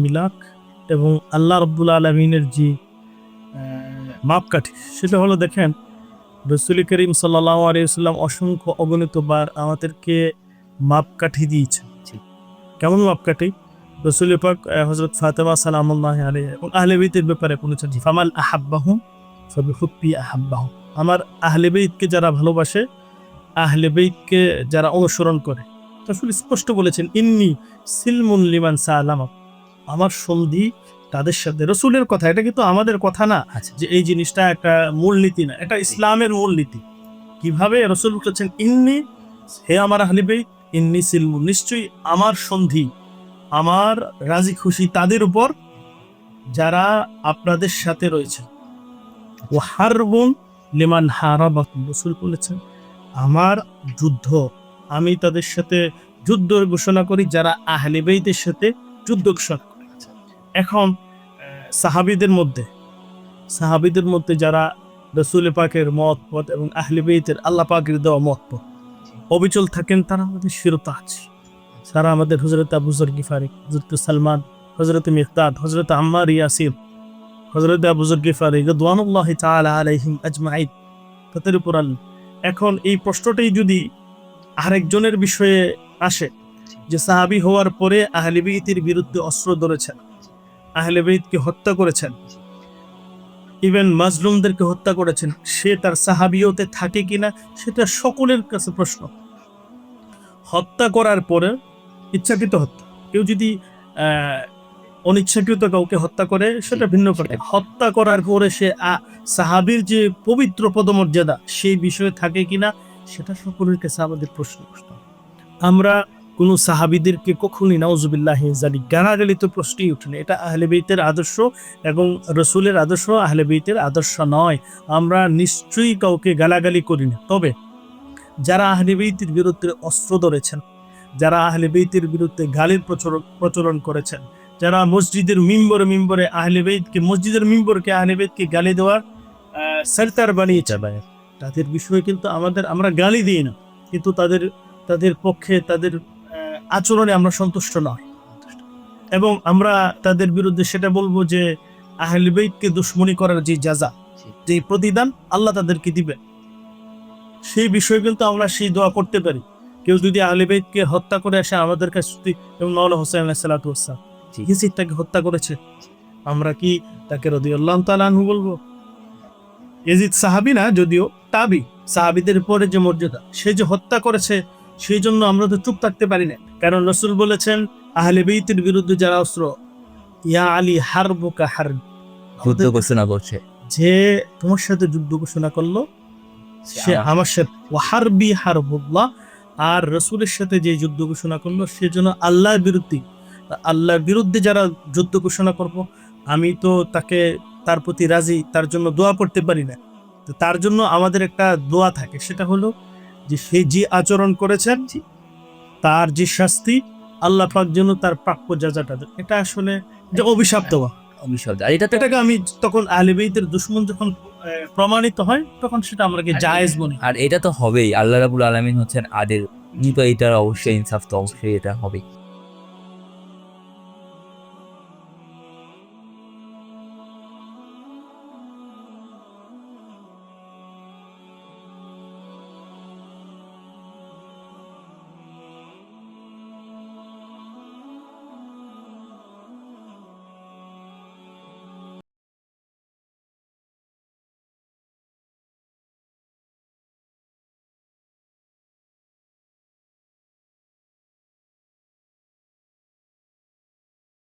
মিলাক এবং আল্লাহ রাব্বুল আলামিনের যে মাপকাঠি, সেটা হলো দেখেন রাসূল করিম সাল্লাল্লাহু আলাইহি ওয়াসাল্লাম অসংখ্য অগণিত বার আমাদেরকে মাপকাঠি দিয়েছেন। কেমন মাপকাঠি? রাসূল পাক হযরত ফাতেমা সালামুল্লাহি আলাইহা এবং আহলে বাইতের ব্যাপারে বলেছেন, ফামাল আহাব্বাহুম ফাবিহুব্বি আহাব্বাহুম। আমার আহলে বাইতকে যারা ভালোবাসে, আহলে বাইতকে যারা অনুসরণ করে, রাসূল স্পষ্ট বলেছেন, ইন্নী সিলমুন লিমান সালামা, আমার সন্ধি তাদের সাথে। রাসূলের কথা, এটা কিন্তু আমাদের কথা না যে এই জিনিসটা একটা মূলনীতি না, এটা ইসলামের মূলনীতি। কিভাবে রাসূল বলেছেন, ইন্নী, হে আমার আহলে বাইত, ইন্নী সিলমুন, নিশ্চয়ই আমার সন্ধি, আমার রাজি খুশি তাদের উপর যারা আপনাদের সাথে রয়েছে। ও হারবুন লিমান হারাবাকুম, রাসূল বলেছেন আমার যুদ্ধ, আমি তাদের সাথে যুদ্ধ ঘোষণা করি যারা আহলে বাইতের সাথে যুদ্ধ ঘোষণা করে। এখন সাহাবীদের মধ্যে যারা রাসূল পাকের মত এবং আহলে বাইতের আল্লাহ পাকের দেওয়া মত অবিচল থাকেন, তারা আমাদের শিরতা আছে। সারা আমাদের হযরত আবু যর গিফারি, হযরত সালমান, হযরত মিকদাদ, হযরত আম্মার ইয়াসির, হযরত আবু যর গিফারি রাদিয়াল্লাহু তাআলা আলাইহিম আজমাইন, তাদের উপর। এখন এই প্রশ্নটাই যদি আরেকজনের বিষয়ে আসে যে সাহাবী হওয়ার পরে আহলে বাইতের বিরুদ্ধে অস্ত্র ধরেছেন, আহলে বাইতকে হত্যা করেছেন, ইভেন মাজলুমদেরকে হত্যা করেছেন, সে তার সাহাবিয়তে থাকে কিনা সেটা সকলের কাছে প্রশ্ন। হত্যা করার পরে ইচ্ছাকৃত হত্যা, কেউ যদি অনিচ্ছাকৃত কাউকে হত্যা করে সেটা ভিন্ন কথা। হত্যা করার পরে সে সাহাবীর যে পবিত্র পদমর্যাদা সেই বিষয়ে থাকে কিনা সেটা সকলের কাছে আমাদের প্রশ্ন। আমরা কোন সাহাবীদেরকে কখনোই নাউজুবিল্লাহি যালিক গালাগালি তো প্রশ্নই উঠে না। এটা আহলে বাইতের আদর্শ এবং রাসূলের আদর্শ আহলে বাইতের আদর্শ নয়। আমরা নিশ্চয়ই কাউকে গালাগালি করি না। তবে যারা আহলে বাইতের বিরুদ্ধে অস্ত্র ধরেছেন, যারা আহলে বাইতের বিরুদ্ধে গালির প্রচলন করেছেন, যারা মসজিদের মিম্বরে আহলে বাইতকে, মসজিদের মিম্বরকে আহলে বাইতকে গালি দেওয়ার সেল্টার বানিয়েছে, তাদের বিষয়ে কিন্তু আমরা গালি দিই না, কিন্তু তাদের পক্ষে তাদের আচরণে আমরা সন্তুষ্ট নয় এবং আমরা তাদের বিরুদ্ধে সেটা বলবো যে আহলে বাইতকে দুশমনি করার যে জাযা, যে প্রতিদান আল্লাহ তাদেরকে দিবেন, সেই বিষয়ে কিন্তু আমরা সেই দোয়া করতে পারি। কেউ যদি আহলে বাইতকে হত্যা করে আসে আমাদের কাছে, এবং মাওলানা হোসেন আলাইহিস সালাতু ওয়াস সালাম ইয়াজিদকে হত্যা করেছে, আমরা কি তাকে রাদিয়াল্লাহু তাআলা আনহু বলবো? ইয়াজিদ সাহাবী না, যদিও তাবি, সাহাবীদের পরে যে মর্যাদা, সে যে হত্যা করেছে, সেই জন্য আমরা তো চুপ থাকতে পারি না। কারণ রাসূল বলেছেন আহলে বাইতের বিরুদ্ধে যারা অস্ত্র, ইয়া আলী হারবুকা হারব, যুদ্ধ ঘোষণা করছে, যে তোমার সাথে যুদ্ধ ঘোষণা করলো সে আমার সাথে, ওয়া হারবি হারবুল্লাহ, আর রাসূলের সাথে যে যুদ্ধ ঘোষণা করলো সেজন্য আল্লাহর বিরুদ্ধে যারা যুদ্ধ ঘোষণা করব, আমি তো তার প্রতি রাজি, তার জন্য দোয়া করতে পারি না। তো তার জন্য আমাদের একটা দোয়া থাকে, সেটা হলো যে সে যে আচরণ করেছেন তার যে শাস্তি, আল্লাহ পাক যেন তার প্রাপ্য জাযাটা দেন। এটা আসলে যে অভিশাপ দেওয়া, এটাকে আমি তখন আহলে বাইতের দুশমন যখন প্রমাণিত হয় তখন সেটা আমরাকে জায়েজ বলি। আর এটা তো হবেই, আল্লাহ রাব্বুল আলামিন হচ্ছেন আদিল, তো এটার অবশ্যই ইনসাফ তো অবশ্যই এটা হবেই।